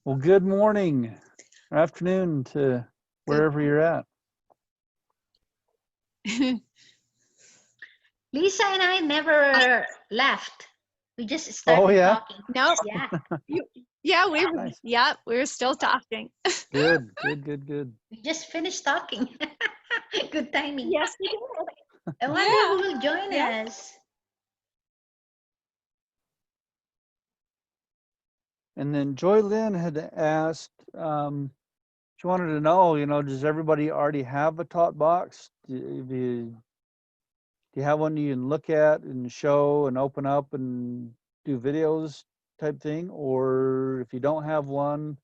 Well, good morning or afternoon to Good. wherever you're at. Lisa and I never left. We just Oh, started yeah? talking. Nope. Yeah. Yeah, we were. Nice. Yeah, we were still talking. Good, good, good, good. We just finished talking. Good timing. Yes, we did. I wonder Yeah. who will join Yeah. us. And then Joy Lynn had asked, she wanted to know, does everybody already have a Tot Box? Do you have one you can look at and show and open up and do videos type thing? Or if you don't have one,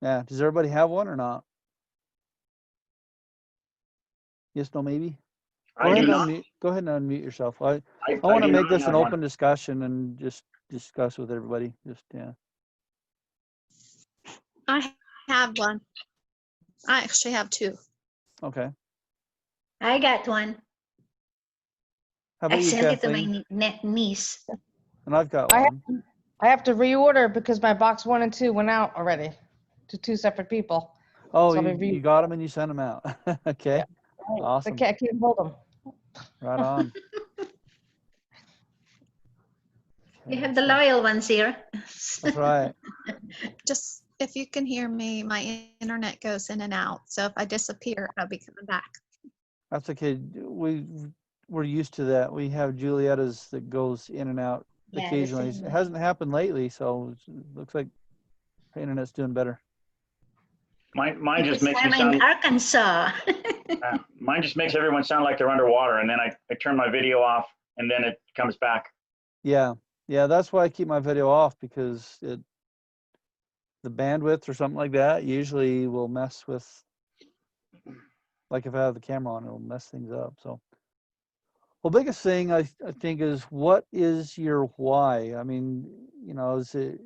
yeah, does everybody have one or not? Yes, no, maybe? Go I ahead do and not. unmute yourself. I I want to do make not this an have one. open discussion and just discuss with everybody. Yeah. I have one. I actually have two. Okay. I got one. How I about you, sent it to my Kathleen? niece. And I've got I one. have to reorder because my box 1 and 2 went out already to 2 separate people. Oh, So I'll you, be you got them and you sent them out. Okay. I Awesome. can't hold them. Right on. You Okay, have the so loyal ones here. that's right. Just if you can hear me, my internet goes in and out. So if I disappear, I'll be coming back. That's okay. We're used to that. We have Julietta's that goes in and out Yeah, the occasionally. same It way. hasn't happened lately, so it looks like her internet's doing better. Mine just This makes me time I'm in sound. Arkansas. Mine just makes everyone sound like they're underwater, and then I turn my video off, and then it comes back. Yeah. Yeah, that's why I keep my video off, because the bandwidth or something like that usually will mess with, like if I have the camera on, it'll mess things up. So, well, biggest thing I think is, what is your why? I mean, is it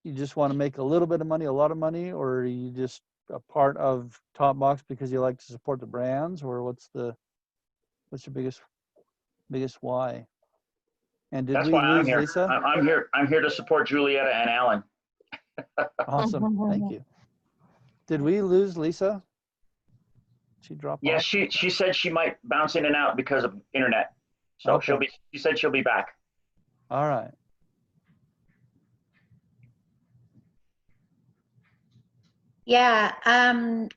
you just want to make a little bit of money, a lot of money, or are you just a part of Tot Box because you like to support the brands, or what's your biggest why? And did That's we why I'm lose here. Lisa? I'm here. I'm here to support Julietta and Alan. Awesome, thank you. Did we lose Lisa? She dropped Yes, off? she said she might bounce in and out because of internet. So Okay. she said she'll be back. All right. Yeah,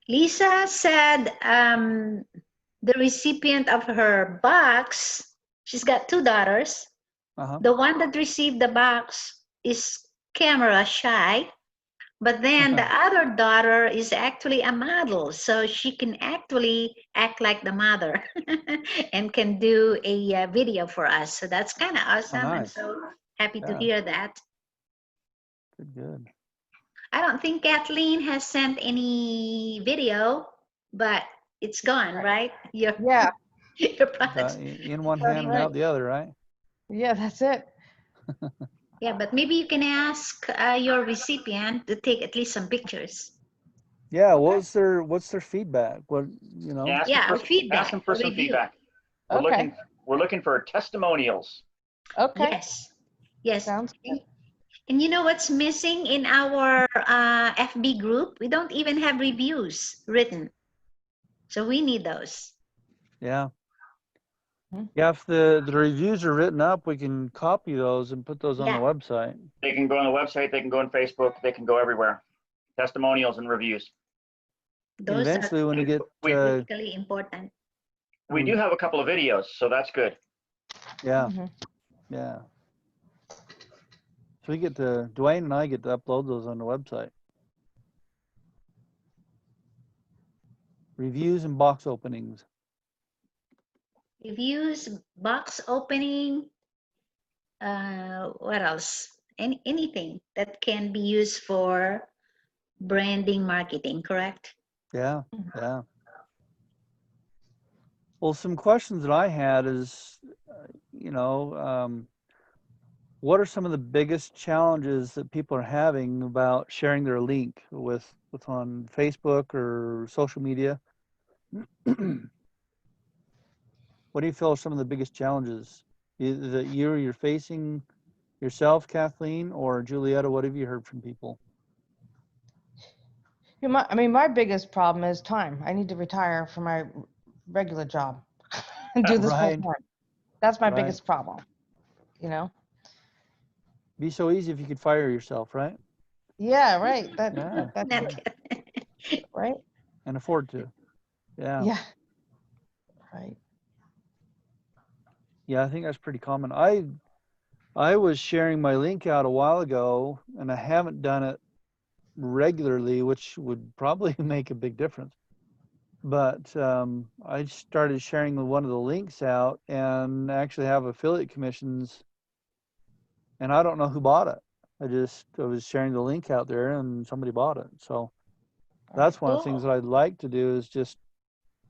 Lisa said the recipient of her box, she's got 2 daughters. Uh-huh. The one that received the box is camera shy, but then the other daughter is actually a model, so she can actually act like the mother and can do a video for us. So that's kind of awesome. I'm Nice. so happy to Yeah. hear that. Good. I don't think Kathleen has sent any video, but it's gone, right? Your Yeah, products. In one That's hand and right. out the other, right? yeah, that's it. Yeah, but maybe you can ask your recipient to take at least some pictures. Yeah. Okay. What's their feedback? What Yeah, Yeah, or ask feedback, them a for some review. feedback. Okay. We're looking for testimonials. Okay. Yes, yes. Sounds good. And you know what's missing in our FB group? We don't even have reviews written. So we need those. Yeah. Hmm. Yeah, if the reviews are written up, we can copy those and put those on the Yeah. website. They can go on the website. They can go on Facebook. They can go everywhere. Testimonials and reviews. Those Eventually, when you get critically important. We do have a couple of videos, so that's good. yeah, Mhm. yeah. So Dwayne and I get to upload those on the website. Reviews and box openings. Reviews, box opening, what else? Anything that can be used for branding, marketing, correct? Yeah, yeah. Well, some questions that I had is, what are some of the biggest challenges that people are having about sharing their link with on Facebook or social media? What do you feel are some of the biggest challenges That you're facing yourself, Kathleen, or Julietta? What have you heard from people? I mean, my biggest problem is time. I need to retire from my regular job and do this full Right, time. That's my right. biggest problem, you know? Be so easy if you could fire yourself, right? Yeah, right. Yeah, That's No yeah. kidding. right. And afford to. Yeah. Yeah, right. Yeah, I think that's pretty common. I was sharing my link out a while ago, and I haven't done it regularly, which would probably make a big difference. But I started sharing one of the links out and actually have affiliate commissions, and I don't know who bought it. I was sharing the link out there, and somebody bought it. So that's one of the things Cool. that I'd like to do is just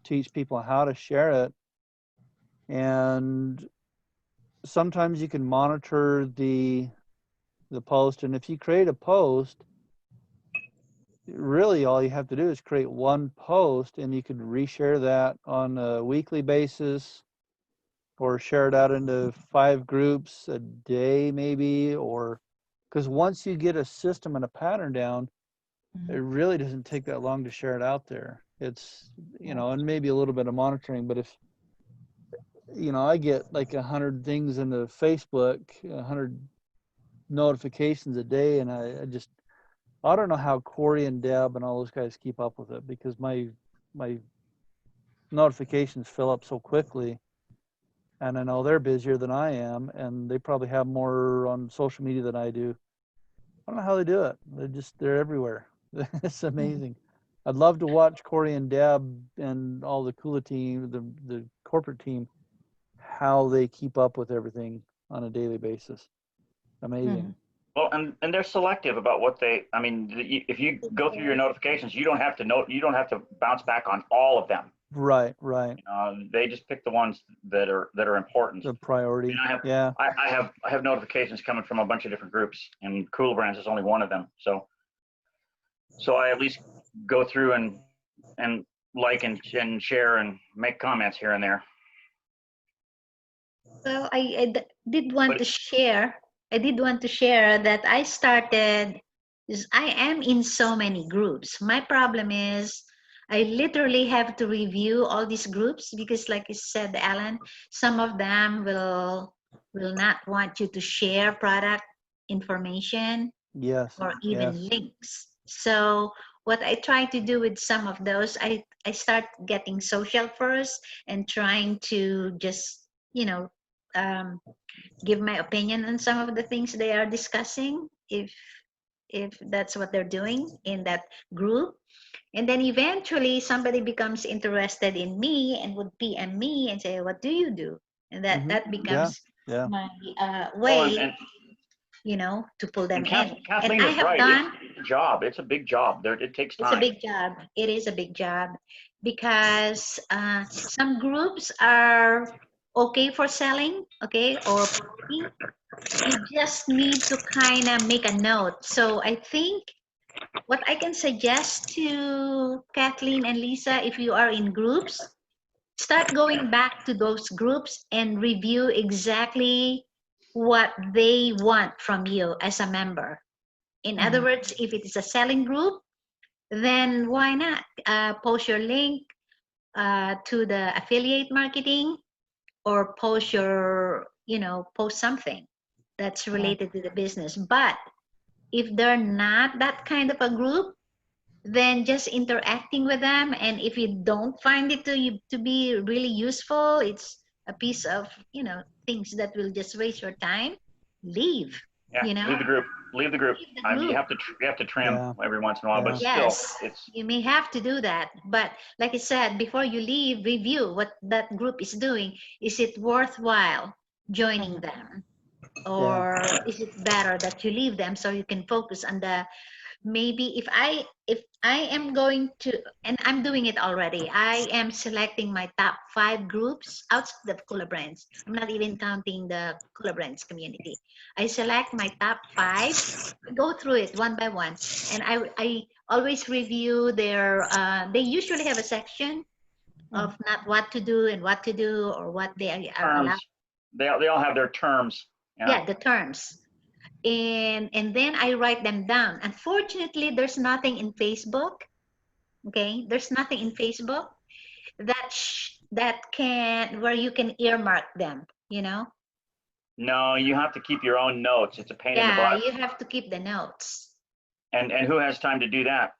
teach people how to share it. And sometimes you can monitor the post, and if you create a post, really all you have to do is create one post, and you could reshare that on a weekly basis or share it out into 5 groups a day maybe, or because once you get a system and a pattern down, it Mhm. really doesn't take that long to share it out there. It's, and maybe a little bit of monitoring, but if, I get like 100 things into Facebook, 100 notifications a day, and I don't know how Corey and Deb and all those guys keep up with it, because my notifications fill up so quickly, and I know they're busier than I am, and they probably have more on social media than I do. I don't know how they do it. They're everywhere. It's amazing. I'd love to watch Corey and Deb and all the Kula team, the corporate team, how they keep up with everything on a daily basis. Amazing. Mhm. Well, and they're selective about what they. I mean, if you go through your notifications, you don't have to you don't have to bounce back on all of them. Right, right. They just pick the ones that are important. The priority. I have Yeah. I have notifications coming from a bunch of different groups, and Cool Brands is only one of them. So I at least go through and like and share and make comments here and there. Well, did want But to share. I did want to share that I started. I am in so many groups. My problem is I literally have to review all these groups because, like you said, Alan, some of them will not want you to share product information Yes. or even Yes. links. So what I try to do with some of those, I start getting social first and trying to just, um, give my opinion on some of the things they are discussing, if that's what they're doing in that group. And then eventually somebody becomes interested in me and would PM me and say, what do you do? And that Mm-hmm. that Yeah. becomes Yeah. my oh, way, to pull them in. And Kathleen I is have right. done. It's a job. It's a big job. It takes It's a time. big job. It is a big job because some groups are okay for selling, okay, or promoting. You just need to kind of make a note. So I think what I can suggest to Kathleen and Lisa, if you are in groups, start going back to those groups and review exactly what they want from you as a member. In other Mhm. words, if it is a selling group, then why not post your link to the affiliate marketing, or post something that's Right. related to the business. But if they're not that kind of a group, then just interacting with them, and if you don't find it to be really useful, it's a piece of things that will just waste your time, leave. Yeah, you know leave the group. Leave the group. Leave the I mean, you group. have to trim Yeah. every once in a while, but Yeah. still, Yes, it's you may have to do that. But like I said, before you leave, review what that group is doing. Is it worthwhile joining Mhm. them? Yeah. Or is it better that you leave them so you can focus on the, maybe if I am going to, and I'm doing it already, I am selecting my top 5 groups outside of Kula Brands. I'm not even counting the Kula Brands community. I select my top 5, go through it one by one, and I always review their they usually have a section of not what to do and what to do, or what they are allowed terms. they all have their terms. Yeah, the terms. And then I write them down. Unfortunately, there's nothing in Facebook. Okay, there's nothing in Facebook that can where you can earmark them. You know. No, you have to keep your own notes. It's a pain in the Yeah, butt. you have to keep the notes. And who has time to do that?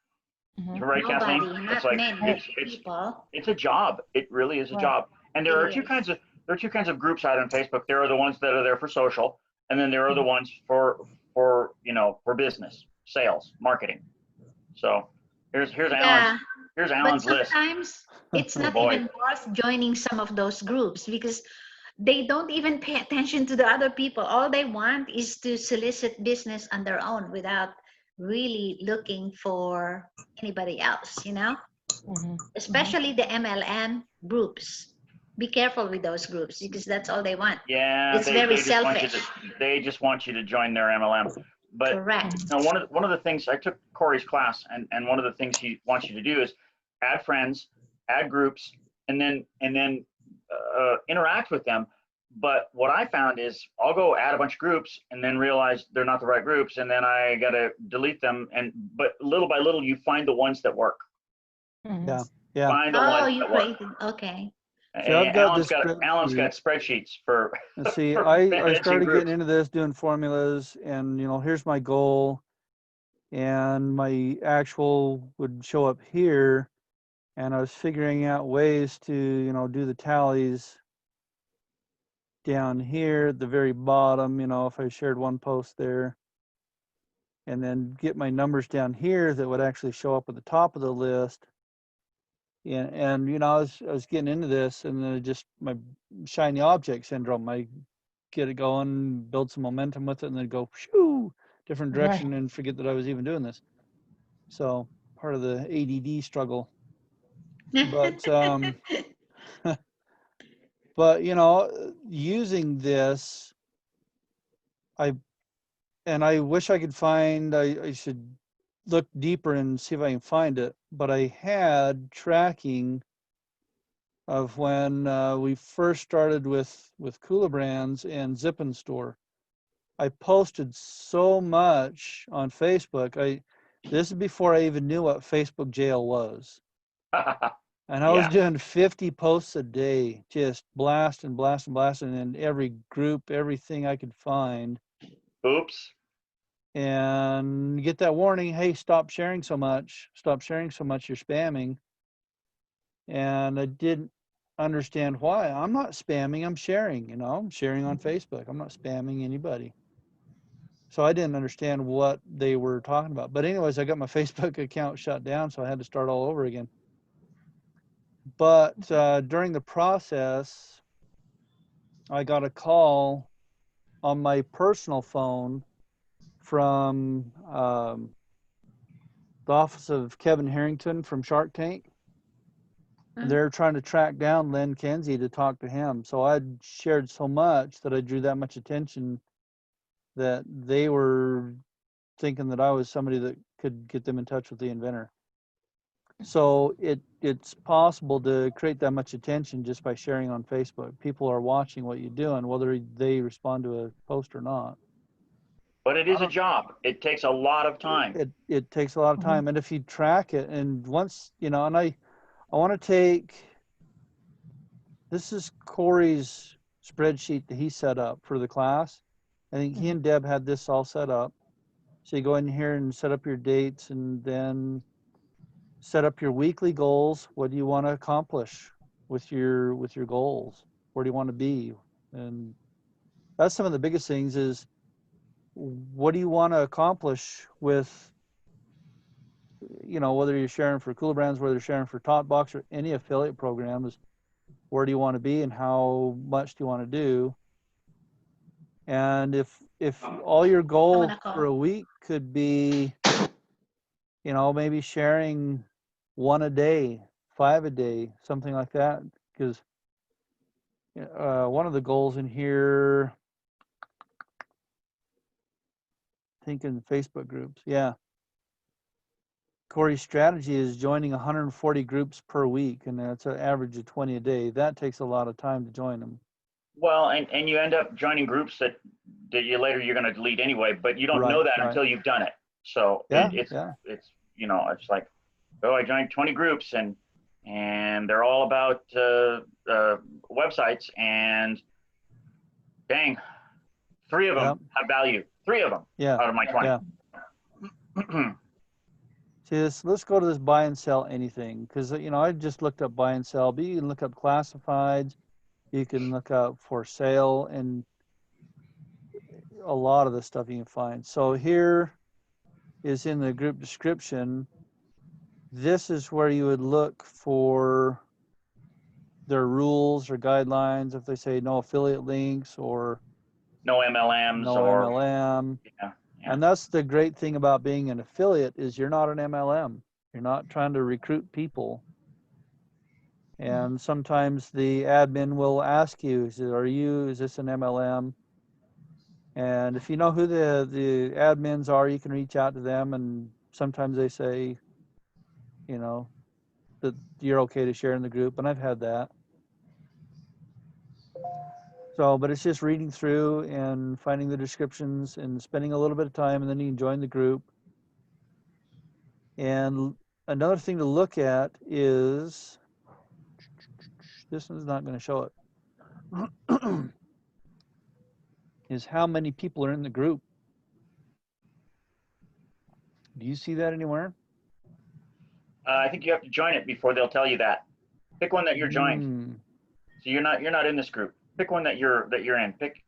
Mhm. Right, Kathleen? Nobody, It's not like many people. it's a job. It really is a Right. job. And there are It two is. kinds of groups out on Facebook. There are the ones that are there for social, and then there are the ones for for business, sales, marketing. So here's Yeah, but Alan's list. sometimes it's Oh not boy. even worth joining some of those groups because they don't even pay attention to the other people. All they want is to solicit business on their own without really looking for anybody else, you know? Mhm. Especially the MLM groups. Be careful with those groups because that's all they want. Yeah, It's very they just want you to join their MLM. But Correct. now one of the things I took Corey's class, and one of the things he wants you to do is add friends, add groups, and then interact with them. But what I found is I'll go add a bunch of groups and then realize they're not the right groups, and then I gotta delete them. But little by little, you find the ones that work. Mhm. Yeah, yeah. Find the Oh, ones you that work. created, okay. See, I've got Alan's this got spreadsheet. spreadsheets for And see, for I managing started groups. getting into this, doing formulas, and here's my goal, and my actual would show up here, and I was figuring out ways to do the tallies down here at the very bottom. If I shared one post there, and then get my numbers down here that would actually show up at the top of the list. And I was getting into this, and then just my shiny object syndrome. I get it going, build some momentum with it, and then go shoo, different direction, Right. and forget that I was even doing this. So part of the ADD struggle. But but using this, I wish I could find. I should look deeper and see if I can find it. But I had tracking of when we first started with Cooler Brands and Zip and Store. I posted so much on Facebook. This is before I even knew what Facebook jail was. And I was Yeah. doing 50 posts a day, just blasting in every group, everything I could find. Oops. And get that warning, hey, stop sharing so much. Stop sharing so much, you're spamming. And I didn't understand why. I'm not spamming, I'm sharing, I'm sharing on Facebook. I'm not spamming anybody. So I didn't understand what they were talking about. But anyways, I got my Facebook account shut down, so I had to start all over again. But during the process, I got a call on my personal phone from the office of Kevin Harrington from Shark Tank. And they're trying to track down Len Kenzie to talk to him. So I'd shared so much that I drew that much attention that they were thinking that I was somebody that could get them in touch with the inventor. So it's possible to create that much attention just by sharing on Facebook. People are watching what you do, and whether they respond to a post or not. But it is a job. It takes a lot of time. It takes a lot of time, and if you track it, and once and I want to take, this is Corey's spreadsheet that he set up for the class. I think he and Deb had this all set up. So you go in here and set up your dates, and then set up your weekly goals. What do you want to accomplish with your goals? Where do you want to be? And that's some of the biggest things is, what do you want to accomplish with, whether you're sharing for Cooler Brands, whether you're sharing for Tot Box or any affiliate programs, where do you want to be and how much do you want to do? And if all your goal for a week could be, maybe sharing 1 a day, 5 a day, something like that, because one of the goals in here, thinking Facebook groups, yeah. Corey's strategy is joining 140 groups per week, and that's an average of 20 a day. That takes a lot of time to join them. Well, and you end up joining groups that you're going to delete anyway, but you don't know Right, that right. until you've done it. So Yeah, it's yeah. it's like, oh, I joined 20 groups and they're all about websites, and dang, 3 of them Yep. have value. 3 of them Yeah, out of my 20. yeah. See this, let's go to this buy and sell anything, because I just looked up buy and sell, but you can look up classifieds, you can look up for sale, and a lot of the stuff you can find. So here is in the group description. This is where you would look for their rules or guidelines, if they say no affiliate links or No MLMs no or MLM. yeah. And that's the great thing about being an affiliate, is you're not an MLM. You're not trying to recruit people. And sometimes the admin will ask you, is this an MLM? And if you know who the admins are, you can reach out to them, and sometimes they say, that you're okay to share in the group, and I've had that. So, but it's just reading through and finding the descriptions and spending a little bit of time, and then you can join the group. And another thing to look at is, this one's not going to show it, is how many people are in the group. Do you see that anywhere? I think you have to join it before they'll tell you that. Pick one that you're joined. So you're not in this group. Pick one that you're in. Pick.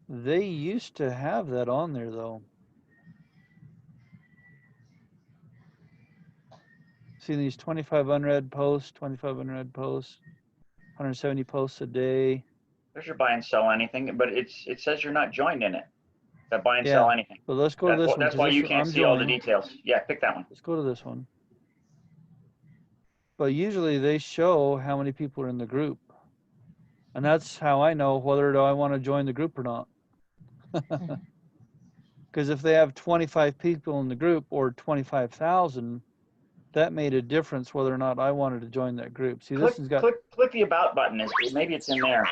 They used to have that on there though. See these 25 unread posts, 170 posts a day. There's your buy and sell anything, but it says you're not joined in it. That buy and Yeah. sell anything. But let's go to this one. That's 'Cause why this you one- can't I'm see all the joined. details. Yeah, pick that one. Let's go to this one. But usually they show how many people are in the group. And that's how I know whether I want to join the group or not. Because if they have 25 people in the group or 25,000, that made a difference whether or not I wanted to join that group. See, this has got, click the about button. Maybe it's in there.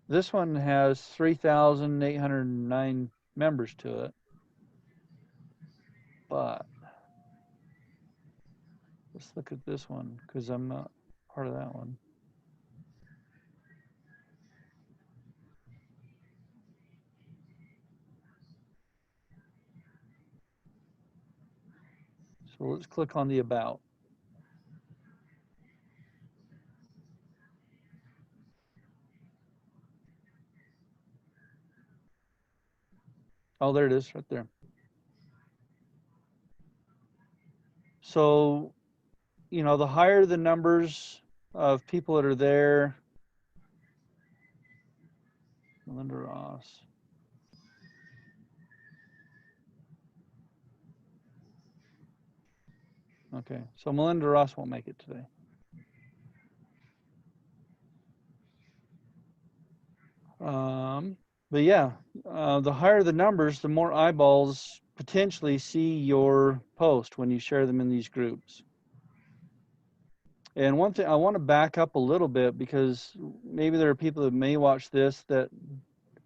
this one has 3,809 members to it. But let's look at this one, because I'm not part of that one. So let's click on the about. Oh, there it is right there. So, the higher the numbers of people that are there, Melinda Ross. Okay, so Melinda Ross won't make it today. But yeah, the higher the numbers, the more eyeballs potentially see your post when you share them in these groups. And one thing, I want to back up a little bit, because maybe there are people that may watch this that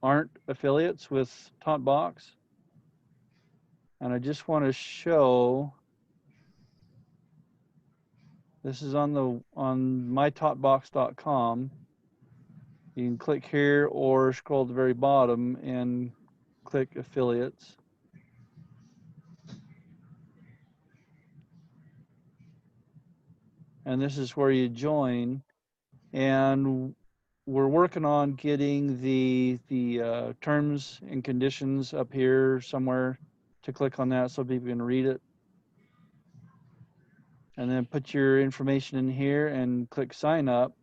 aren't affiliates with Tot Box. And I just want to show, this is on mytotbox.com. You can click here or scroll to the very bottom and click affiliates. And this is where you join. And we're working on getting the terms and conditions up here somewhere to click on that so people can read it. And then put your information in here and click sign up.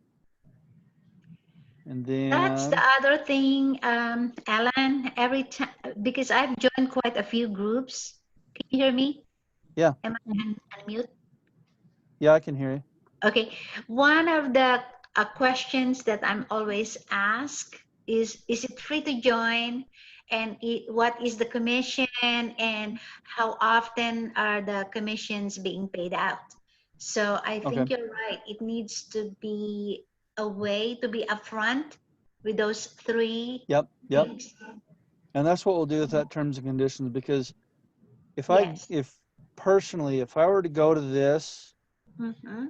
And then That's the other thing, Alan. Every time, because I've joined quite a few groups. Can you hear me? Yeah. Am I unmute? Yeah, I can hear you. Okay. One of the questions that I'm always asked is it free to join? And what is the commission? And how often are the commissions being paid out? So I think Okay. you're right. It needs to be a way to be upfront with those three Yep. things. And that's what we'll do with that terms and conditions, because Yes. if personally, if I were to go to this Mm-hmm.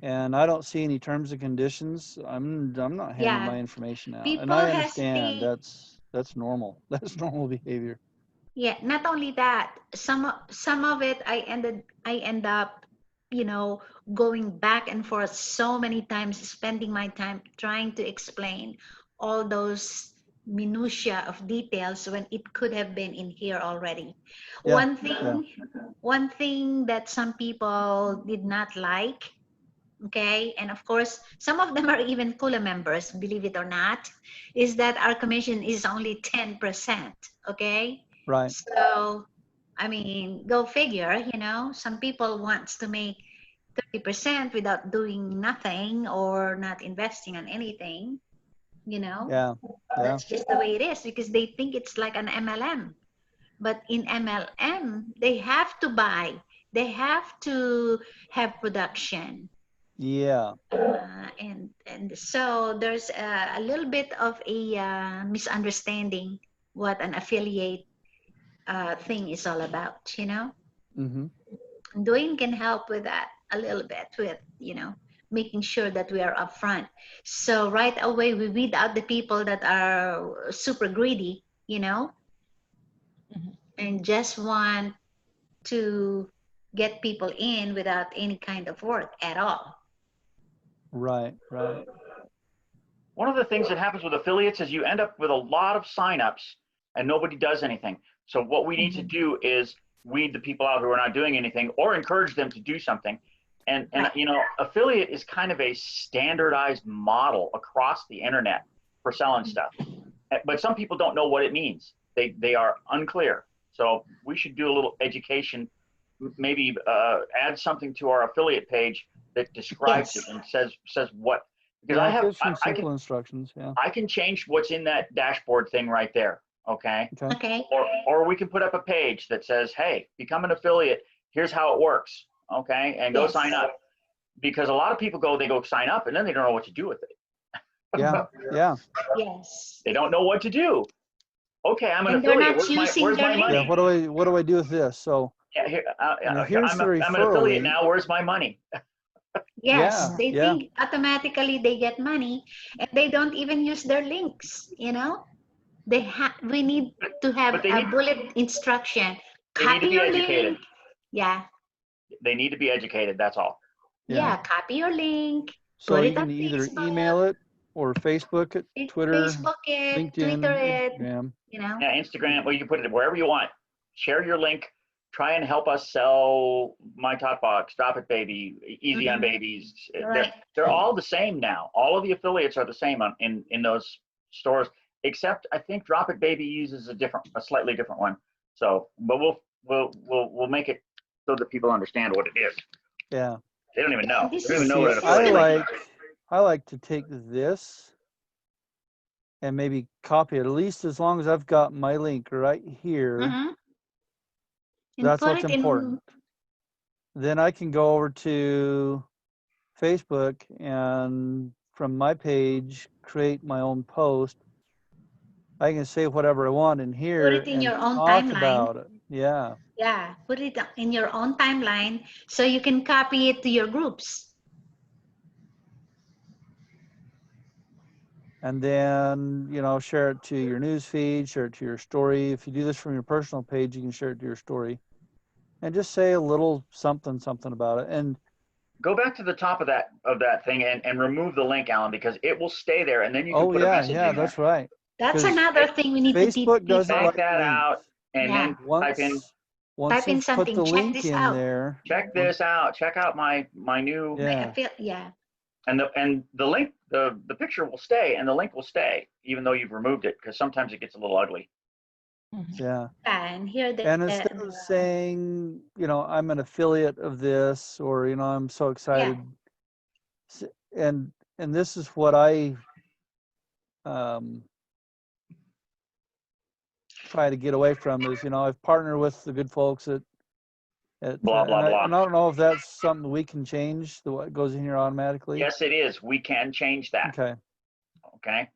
and I don't see any terms and conditions, I'm not handing Yeah. my information out. And People I understand hesitate. that's normal. That's normal behavior. Yeah, not only that, some of it I end up, going back and forth so many times, spending my time trying to explain all those minutia of details when it could have been in here already. Yeah, One yeah. thing, one thing that some people did not like, okay, and of course some of them are even Kula members, believe it or not, is that our commission is only 10%, okay? Right. So, I mean, go figure, some people wants to make 30% without doing nothing or not investing on anything, Yeah. That's just the way it is because they think it's like an MLM. But in MLM, they have to buy, they have to have production. Yeah. And so there's a little bit of a misunderstanding what an affiliate thing is all about, Mm-hmm. Doing can help with that a little bit with, making sure that we are upfront. So right away, we weed out the people that are super greedy, Mhm. and just want to get people in without any kind of work at all. Right. Right. One of the things that happens with affiliates is you end up with a lot of signups and nobody does anything. So what we need to do is weed the people out who are not doing anything or encourage them to do something. And affiliate is kind of a standardized model across the internet for selling stuff. But some people don't know what it means. They are unclear. So we should do a little education, maybe add something to our affiliate page that describes Yes. it and says what. Because Yeah, give some I simple instructions. Yeah. I can change what's in that dashboard thing right there. Okay. Okay. Okay. Or we can put up a page that says, hey, become an affiliate. Here's how it works. Okay. And go Yes. sign up. Because a lot of people they go sign up and then they don't know what to do with it. Yeah. Yeah. Yes. They don't know what to do. Okay, I'm an And they're affiliate. not using Where's their my link. Yeah. money? What do I do with this? So Yeah, here's the I'm an referral affiliate link. now. Where's my money? Yes, Yeah. they Yeah. think automatically they get money and they don't even use their links, we need to have But they a need bullet instruction. they need to Copy be your educated. link. Yeah. They need to be educated. That's all. Yeah, Yeah. copy your link. So Put you it on can either Facebook, email it or Facebook it, Twitter, Facebook it, LinkedIn, Twitter it, Instagram. Yeah, Instagram. Well, you can put it wherever you want. Share your link. Try and help us sell my Tot Box, Drop It Baby, Easy on Babies. Right. They're all the same now. All of the affiliates are the same in those stores, except I think Drop It Baby uses a slightly different one. So, but we'll make it so that people understand what it is. Yeah. They don't even know. This They don't even is- know what an this is affiliate good. is. I like to take this and maybe copy it, at least as long as I've got my link right here. Mhm. And That's put what's it important. Then I can go over to Facebook and from my page create my own post. I can say whatever I want in here it in and your own talk timeline. about it. Yeah. Yeah, put it in your own timeline so you can copy it to your groups. And then, share it to your news feed, share it to your story. If you do this from your personal page, you can share it to your story. And just say a little something about it. And Go back to the top of that thing and remove the link, Alan, because it will stay there, and then you can put a message in there. that's right. That's 'Cause another thing we need to teach Facebook doesn't people. Bank like that links. out, and Yeah. then type in Once Type in you've put something, the check link this in out. there, check this out. Check out my new yeah, Yeah. and the link the picture will stay and the link will stay even though you've removed it because sometimes it gets a little ugly. yeah. And here And instead of saying, I'm an affiliate of this, or I'm so excited, and this is what I try to get away from is, I've partnered with the good folks at Blah, blah, blah. And I don't know if that's something we can change, the what goes in here automatically. Yes, it is. We can change that. Okay. Okay.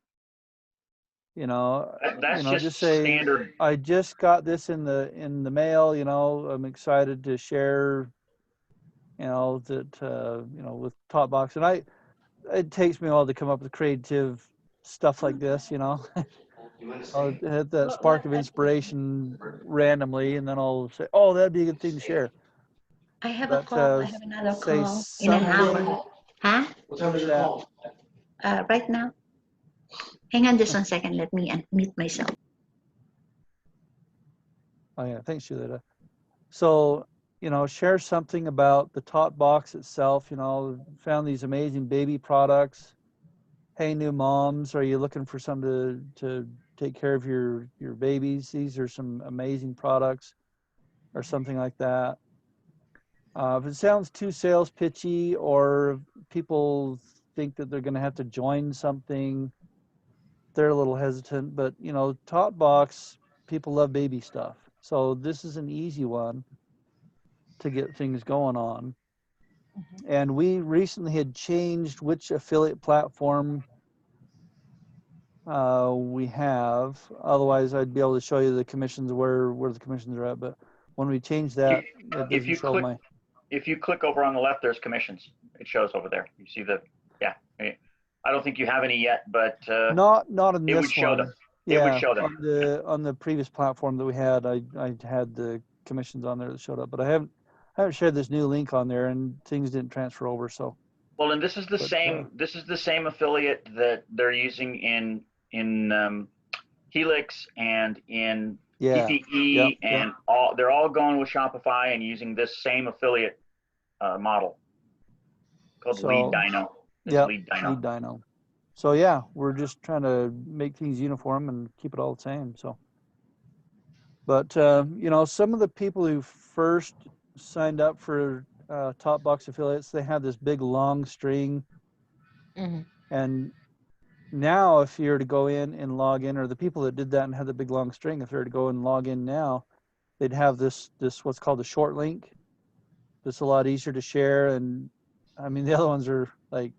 You know, That's you know, just say, standard. I just got this in the mail, you know, I'm excited to share, you know, that, you know, with Tot Box. And it takes me a while to come up with creative stuff like this, you know. I'll hit that spark of inspiration randomly, and then I'll say, oh, that'd be a good thing to share. I have a But call. I have another say call in an hour. something Huh? What time is your that- call? Right now. Hang on just 1 second. Let me unmute myself. Oh yeah, thanks, Julieta. So, you know, share something about the Tot Box itself. You know, found these amazing baby products. Hey, new moms, are you looking for something to take care of your babies? These are some amazing products, or something like that. If it sounds too sales pitchy, or people think that they're going to have to join something, they're a little hesitant. But you know, Tot Box, people love baby stuff, so this is an easy one to get things going on. And we recently had changed which affiliate platform we have. Otherwise, I'd be able to show you the commissions, where the commissions are at. But when we change that, it If doesn't you show click, my. if you click over on the left, there's commissions. It shows over there. You see the, yeah. I don't think you have any yet, but Not in it would this show one. them. It would Yeah, show them. on the previous platform that we had, I had the commissions on there that showed up, but I haven't shared this new link on there, and things didn't transfer over. So Well, and this is the But, same. This is the same affiliate that they're using in Helix and in yeah, PPE, yep. and all. They're all going with Shopify and using this same affiliate model called Lead So Dino. It's yeah, Lead Dino. Lead Dino. So yeah, we're just trying to make things uniform and keep it all the same. So, but you know, some of the people who first signed up for Top Box affiliates, they had this big long string, Mhm. and now if you were to go in and log in, or the people that did that and had the big long string, if they were to go and log in now, they'd have this what's called a short link. That's a lot easier to share. And I mean, the other ones are like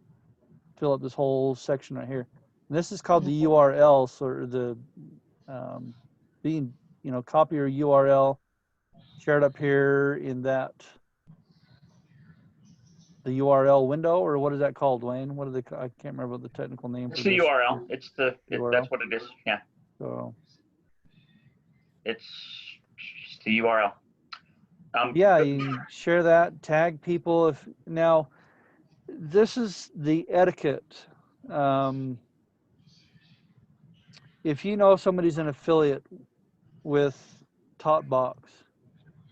fill up this whole section right here. And this is called the URL. So the being, you know, copy your URL, share it up here in that the URL window, or what is that called, Dwayne? What are they? I can't remember what the technical name It's for the this. URL. It's the. URL. That's what it is. Yeah. So It's the URL. yeah, you can share that, tag people. If now, this is the etiquette. If you know somebody's an affiliate with Tot Box,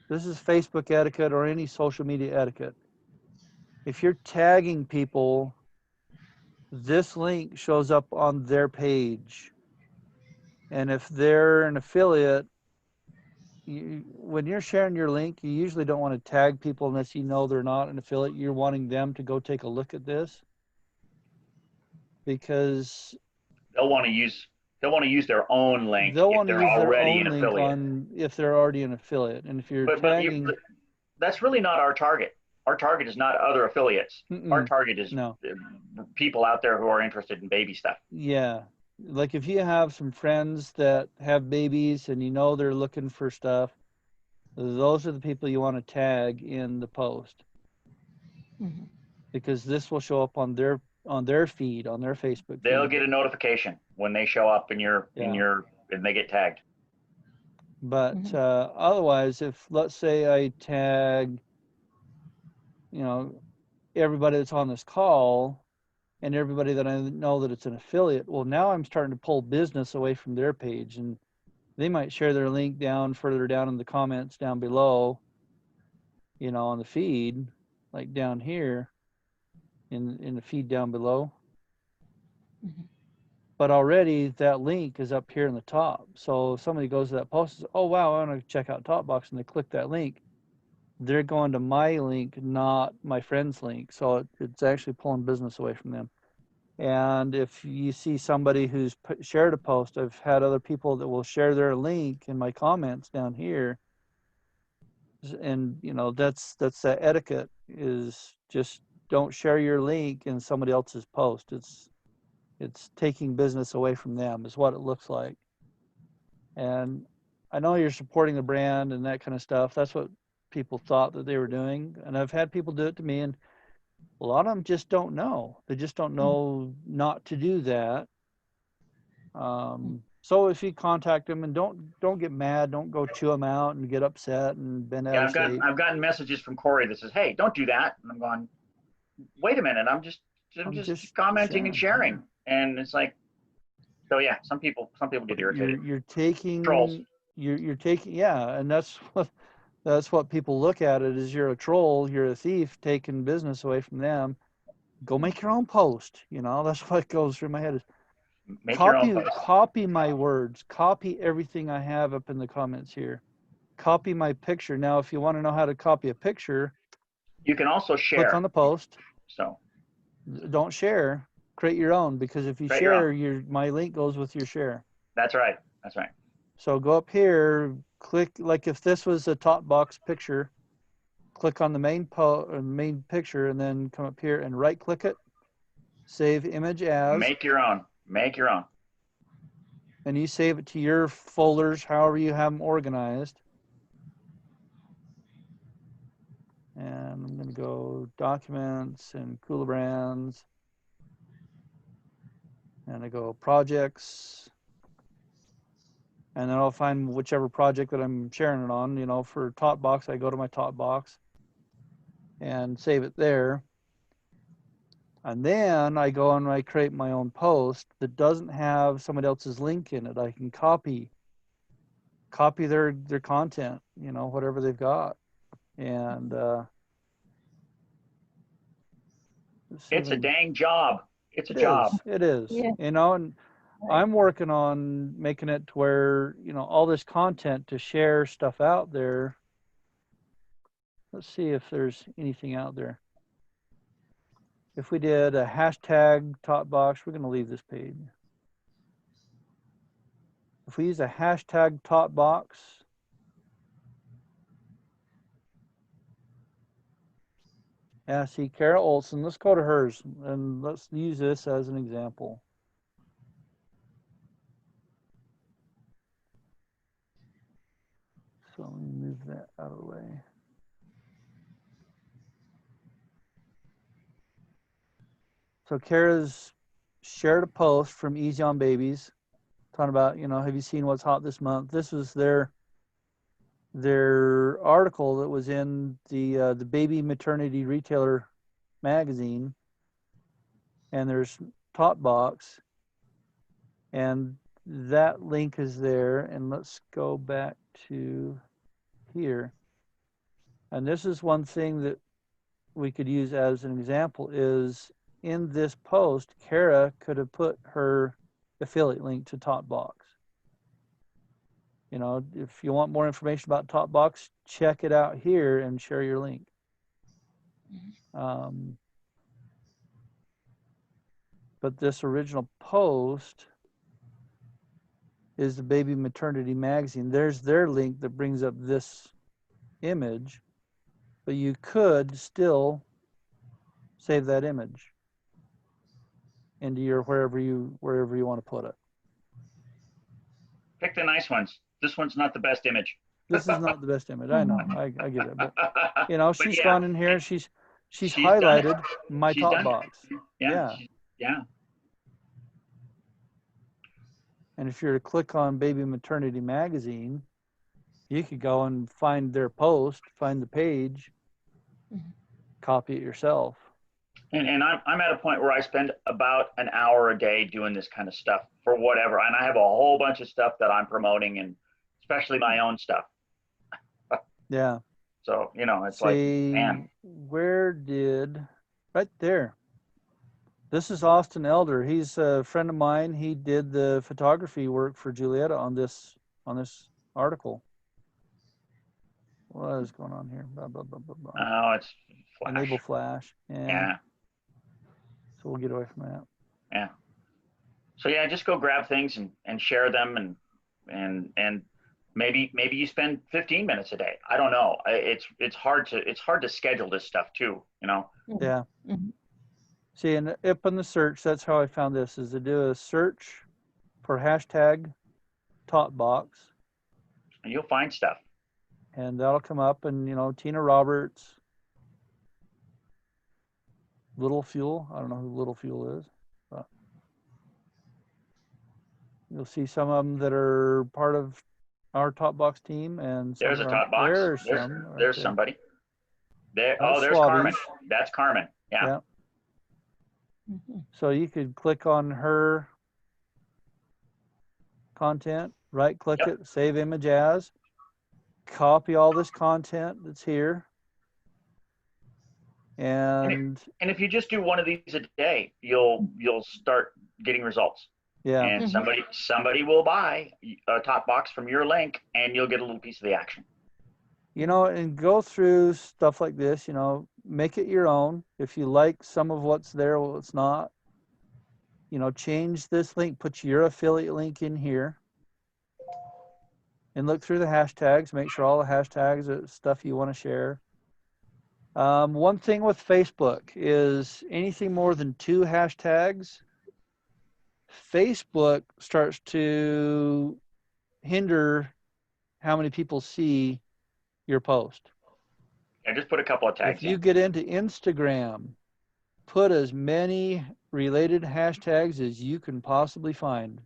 this is Facebook etiquette or any social media etiquette. If you're tagging people, this link shows up on their page. And if they're an affiliate, when you're sharing your link, you usually don't want to tag people unless you know they're not an affiliate. You're wanting them to go take a look at this, because they'll want to use their own link they'll if want to they're use their already own an link affiliate. if they're already an affiliate. And if you're But tagging, that's really not our target. Our target is not other affiliates. Our target is no. people out there who are interested in baby stuff. Yeah. Like if you have some friends that have babies and you know they're looking for stuff, those are the people you want to tag in the post, Mhm. because this will show up on their feed, on their Facebook feed. They'll get a notification when they show up and they get tagged. But otherwise, if let's say I tag, you know, everybody that's on this call and everybody that I know that it's an affiliate, well, now I'm starting to pull business away from their page, and they might share their link further down in the comments down below, you know, on the feed, like down here in the feed down below. Mhm. But already that link is up here in the top. So if somebody goes to that post and says, oh, wow, I want to check out Tot Box, and they click that link, they're going to my link, not my friend's link. So it's actually pulling business away from them. And if you see somebody who's shared a post, I've had other people that will share their link in my comments down here. And that's that etiquette, is just don't share your link in somebody else's post. It's taking business away from them, is what it looks like. And I know you're supporting the brand and that kind of stuff. That's what people thought that they were doing. And I've had people do it to me, and a lot of them just don't know. They just don't know not to do that. So if you contact them, and don't get mad, don't go chew them out and get upset and bend out Yeah, of shape. I've gotten messages from Corey that says, "Hey, don't do that," and I'm going, "Wait a minute, I'm just commenting and sharing," and it's like, so yeah, some people get irritated. You're taking Trolls. you're taking, yeah, and that's what people look at it as. You're a troll, you're a thief, taking business away from them. Go make your own post. That's what goes through my head, is Make your own post. copy my words, copy everything I have up in the comments here, copy my picture. Now if you want to know how to copy a picture, You can also share. click on the post. So Don't share, create your own, because if you Create your share, my link goes with your share. that's right. That's right. So go up here, click, like if this was a Tot Box picture, click on the main picture, and then come up here and right click it, save image as, Make your own. Make your own. and you save it to your folders, however you have them organized. And I'm going to go documents and Cooler Brands, and I go projects, and then I'll find whichever project that I'm sharing it on. For Tot Box, I go to my Tot Box and save it there. And then I go and I create my own post that doesn't have somebody else's link in it. I can copy their content, whatever they've got. And It's a dang job. It's a it job. is. It is. Yeah. And I'm working on making it to where, all this content to share stuff out there. Let's see if there's anything out there. If we did a hashtag Tot Box, we're going to leave this page. If we use a hashtag Tot Box, yeah, see, Kara Olson, let's go to hers and let's use this as an example. So let me move that out of the way. So Kara's shared a post from Easy on Babies talking about, have you seen what's hot this month? This was their article that was in the Baby Maternity Retailer magazine, and there's Tot Box, and that link is there. And let's go back to here. And this is one thing that we could use as an example, is in this post, Kara could have put her affiliate link to Tot Box. If you want more information about Tot Box, check it out here and share your link. But this original post is the Baby Maternity Magazine. There's their link that brings up this image, but you could still save that image into your wherever you want to put it. Pick the nice ones. This one's not the best image. This is not the best image. I know. I get it. But she's yeah, gone in here. She's highlighted my Tot Box. Yeah. And if you were to click on Baby Maternity Magazine, you could go and find their post, find the page, copy it yourself. And I'm at a point where I spend about an hour a day doing this kind of stuff for whatever. And I have a whole bunch of stuff that I'm promoting, and especially my own stuff. Yeah. So, it's like, man. Right there. This is Austin Elder. He's a friend of mine. He did the photography work for Julietta on this article. What is going on here? Blah, blah, blah, blah, blah. Oh, it's flash. Enable flash. Yeah. So we'll get away from that. Yeah. So yeah, just go grab things and share them and Maybe you spend 15 minutes a day. I don't know. It's hard to schedule this stuff too, you know. Yeah. Mhm. See, and up in the search, that's how I found this, is to do a search for hashtag Tot Box, And you'll find stuff. and that'll come up, and Tina Roberts, Little Fuel. I don't know who Little Fuel is, but you'll see some of them that are part of our Tot Box team, and some There's a that Tot aren't. Box. There's some. Right There's there. somebody. There. That's Oh, there's Carmen. Swabbies. That's Carmen. Yeah. Yeah. Mhm. So you could click on her content, right click Yep. it, save image as, copy all this content that's here, and And if you just do one of these a day, you'll start getting results. yeah, And Mhm. somebody will buy a Tot Box from your link, and you'll get a little piece of the action. and go through stuff like this, make it your own. If you like some of what's there, well, it's not, change this link, put your affiliate link in here, and look through the hashtags, make sure all the hashtags are stuff you want to share. One thing with Facebook is anything more than 2 hashtags, Facebook starts to hinder how many people see your post. And just put a couple of tags If you in. get into Instagram, put as many related hashtags as you can possibly find.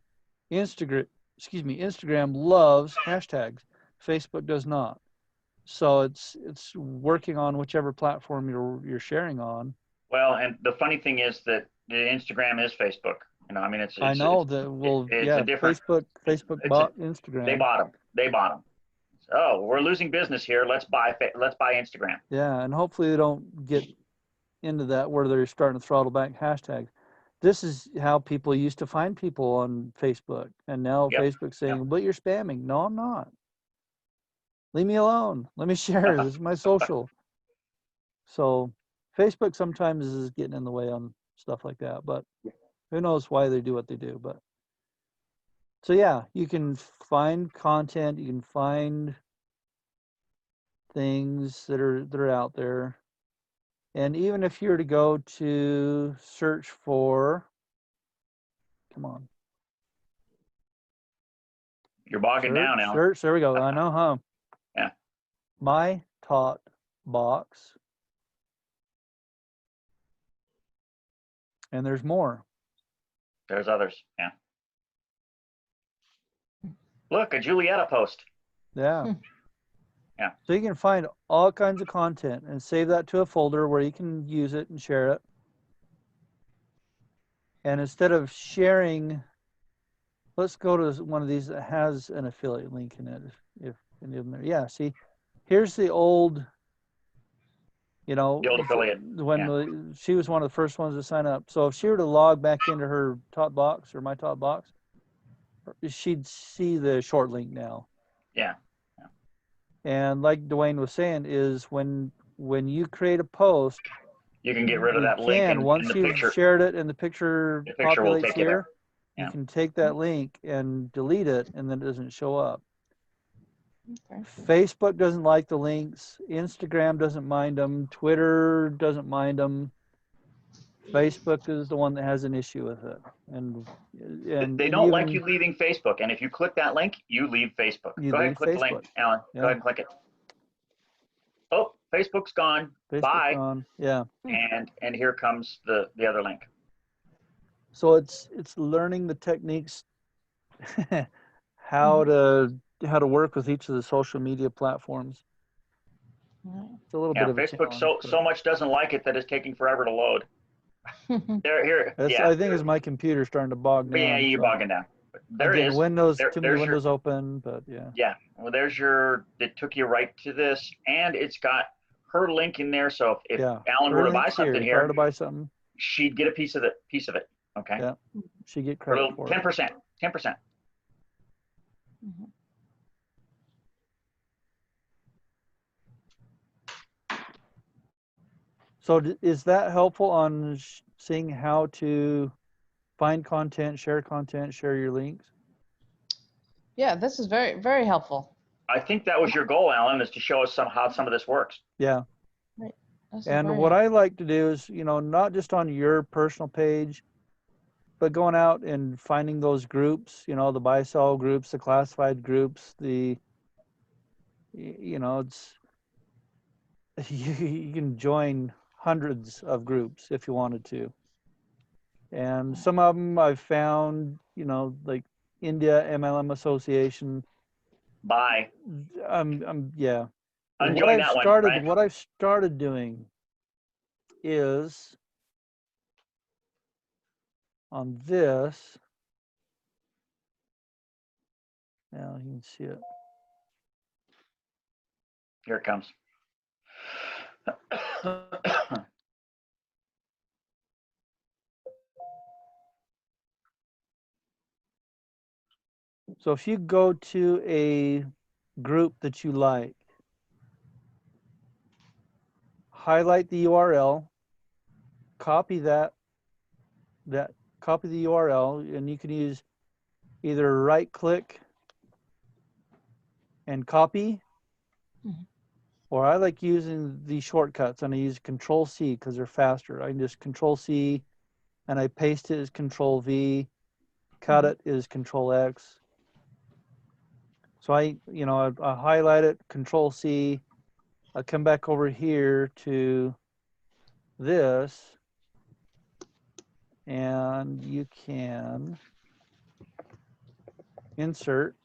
Instagram loves hashtags. Facebook does not. So it's working on whichever platform you're sharing on. Well, and the funny thing is that the Instagram is Facebook. I mean, I know it's, that. Well, it's yeah, a different. Facebook It's bought They Instagram. bought them. They bought them. Oh, we're losing business here. Let's buy Instagram. Yeah, and hopefully they don't get into that where they're starting to throttle back hashtags. This is how people used to find people on Facebook, and now Yep. Facebook's saying, "But you're spamming." No, I'm not. Leave me alone. Let me share. This is my social. So Facebook sometimes is getting in the way on stuff like that, but who knows why they do what they do. But so yeah, you can find content, you can find things that are out there. And even if you were to go to search for, come on, You're bogging down, Alan. search, there we go. I know, huh? Yeah. My Tot Box. And there's more. There's others. Yeah. Look, a Julietta post. Yeah. Yeah. So you can find all kinds of content and save that to a folder where you can use it and share it. And instead of sharing, let's go to one of these that has an affiliate link in it. If any of them are, yeah, see, here's the old, The old affiliate. when she was one of the first ones to sign up. So if she were to log back into her Tot Box or my Tot Box, she'd see the short link now. Yeah. And like Dwayne was saying, is when you create a post, You can get rid of you that link can, in once the you've picture. shared it and the picture The picture will populates take you there. here, Yeah. you can take that link and delete it, and then it doesn't show up. Okay. Facebook doesn't like the links. Instagram doesn't mind them. Twitter doesn't mind them. Facebook is the one that has an issue with it. And They don't like you leaving Facebook. And if you click that link, you leave Facebook. You Go ahead leave and click the link, Facebook. Alan. Yeah. Go ahead and click it. Oh, Facebook's gone. Facebook's Bye. gone. Yeah. And here comes the other link. So it's learning the techniques, how to work with each of the social media platforms. It's a little Yeah, bit of a Facebook challenge, so much doesn't like it that it's taking forever to load. Here. Yeah. I think it's my computer starting to bog down. Yeah, you're so bogging down. But there I'm it getting is. Windows, There- too many there's your- windows open, but yeah. Yeah. Well, it took you right to this, and it's got her link in there. So if Yeah. Alan were to buy Everything's something If I were here, to buy something, she'd get a piece of it. Okay. Yeah. she get A credit little for it. 10%. 10%. Mhm. So is that helpful on seeing how to find content, share your links? Yeah, this is very, very helpful. I think that was your goal, Alan, is to show us how some of this works. Yeah. This is And very what I like to do is, not just on your personal page, but going out and finding those groups, the buy sell groups, the classified groups, it's you can join hundreds of groups if you wanted to. And some of them I've found, like India MLM Association. Bye. Yeah. Unjoin that one, right? What I've started doing is on this. Now you can see it. Here it comes. So if you go to a group that you like, highlight the URL, copy copy the URL, and you can use either right click and copy, or I like using the shortcuts, and I use Control C because they're faster. I can just Control C and I paste it as Control V, cut it is Control X. So I highlight it, Control C, I come back over here to this, and you can insert.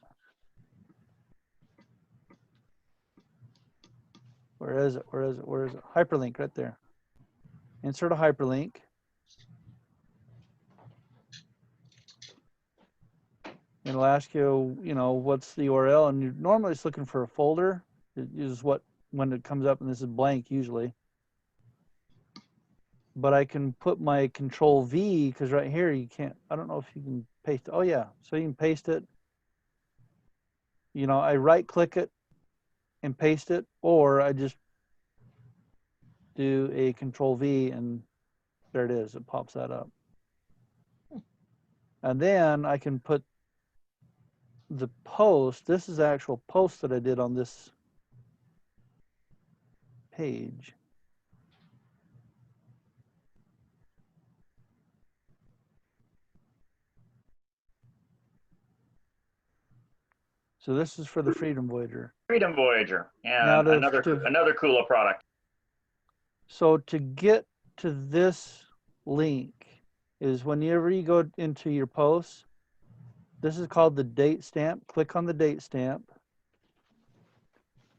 Where is it? Hyperlink right there. Insert a hyperlink. And it'll ask you, what's the URL, and you're normally it's looking for a folder. It is when it comes up, and this is blank usually. But I can put my Control V, because right here you can't, I don't know if you can paste it. Oh yeah, so you can paste it. I right click it and paste it, or I just do a Control V and there it is, it pops that up. And then I can put the post, this is the actual post that I did on this page. So this is for the Freedom Voyager. Freedom Voyager. Yeah, Now another cooler product. So to get to this link is whenever you go into your posts, this is called the date stamp. Click on the date stamp,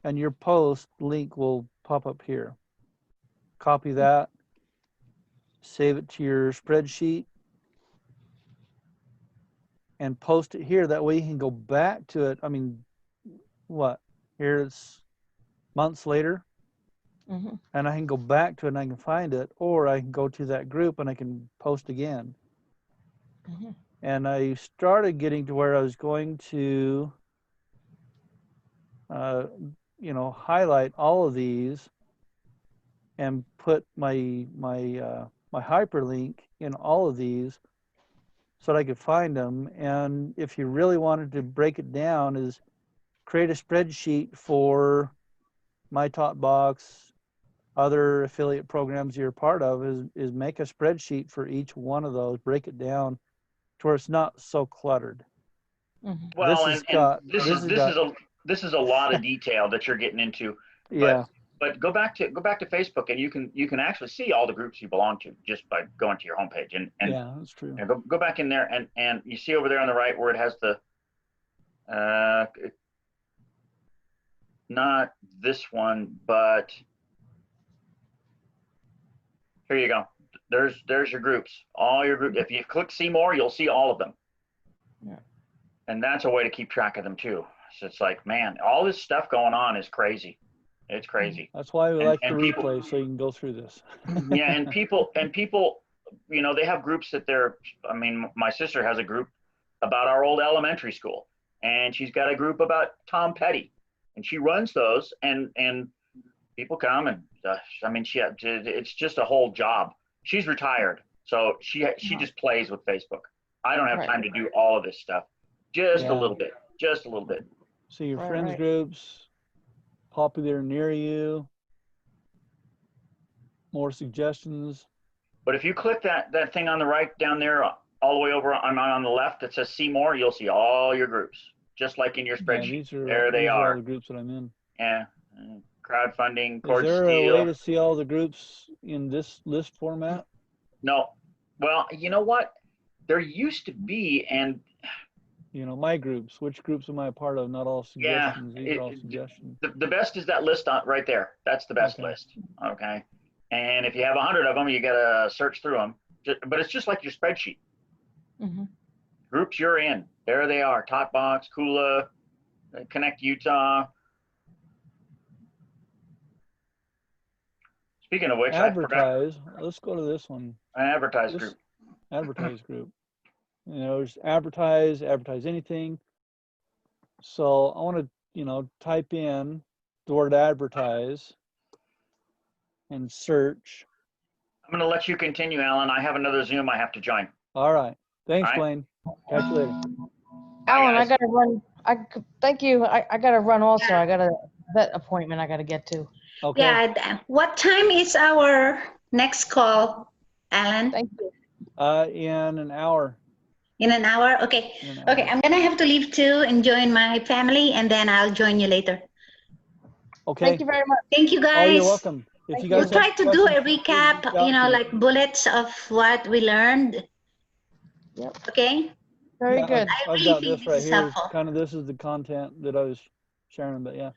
and your post link will pop up here. Copy that, save it to your spreadsheet, and post it here. That way you can go back to it. I mean, here it's months later, and I can go back to it and I can find it, or I can go to that group and I can post again. And I started getting to where I was going to, highlight all of these and put my hyperlink in all of these so that I could find them. And if you really wanted to break it down, is create a spreadsheet for my Tot Box, other affiliate programs you're part of, is make a spreadsheet for each one of those, break it down to where it's not so cluttered. Well, this is a lot of detail that you're getting into. Yeah. But go back to Facebook, and you can actually see all the groups you belong to just by going to your homepage. And yeah, that's true. Go back in there, and you see over there on the right where it has the not this one, but here you go. There's your groups, all your groups. If you click see more, you'll see all of them. Yeah. And that's a way to keep track of them too. So it's like, man, all this stuff going on is crazy. It's crazy. That's why we like the people, replay, so you can go through this. Yeah, and people, they have groups that my sister has a group about our old elementary school, and she's got a group about Tom Petty, and she runs those, and people come, and it's just a whole job. She's retired, so she just plays with Facebook. I don't have time to do all of this stuff. Just a little bit. See your Right, friends right. groups, popular near you, more suggestions. But if you click that thing on the right down there, all the way over on the left that says see more, you'll see all your groups, just like in your Yeah, spreadsheet. There they these are all the are. groups that I'm in. Yeah. Crowdfunding, Is cord there a way steel. to see all the groups in this list format? No. Well, you know what? There used to be, and You know, my groups, which groups am I a part of? Not all yeah, suggestions. These are all suggestions. the best is that list right there. That's the best Okay. list. Okay. And if you have 100 of them, you got to search through them. But it's just like your spreadsheet. Mhm. Groups you're in, there they are. Tot Box, Kula, Connect Utah. Speaking of which, I forgot Advertise. Let's go to this one. an advertise This group. advertise group. You know, there's advertise anything. So I want to, you know, type in the word advertise and search. I'm going to let you continue, Alan. I have another Zoom I have to join. All right. Thanks, All right. Blaine. Catch you later. Alan, I guys. gotta run. Thank you. I gotta run also. I got a vet appointment I gotta get to. Okay. Yeah. What time is our next call, Alan? Thank you. In an hour. In an hour? Okay. In an Okay, hour. I'm gonna have to leave too and join my family, and then I'll join you later. Okay. Thank you very much. Thank you, guys. Oh, you're welcome. If Thank you you. We'll guys have try to do a questions, please recap, reach out you know, to me. like bullets of what we learned. Yep. Okay? Very Yeah, good. I I've really got think this this right is here. helpful. Kind of this is the content that I was sharing, but yeah.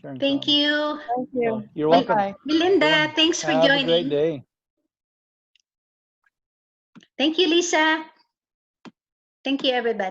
Sharing Thank some. you. Thank you. So you're Well, welcome. Bye. Melinda, thanks for Have a great joining. day. Thank you, Lisa. Thank you, everybody.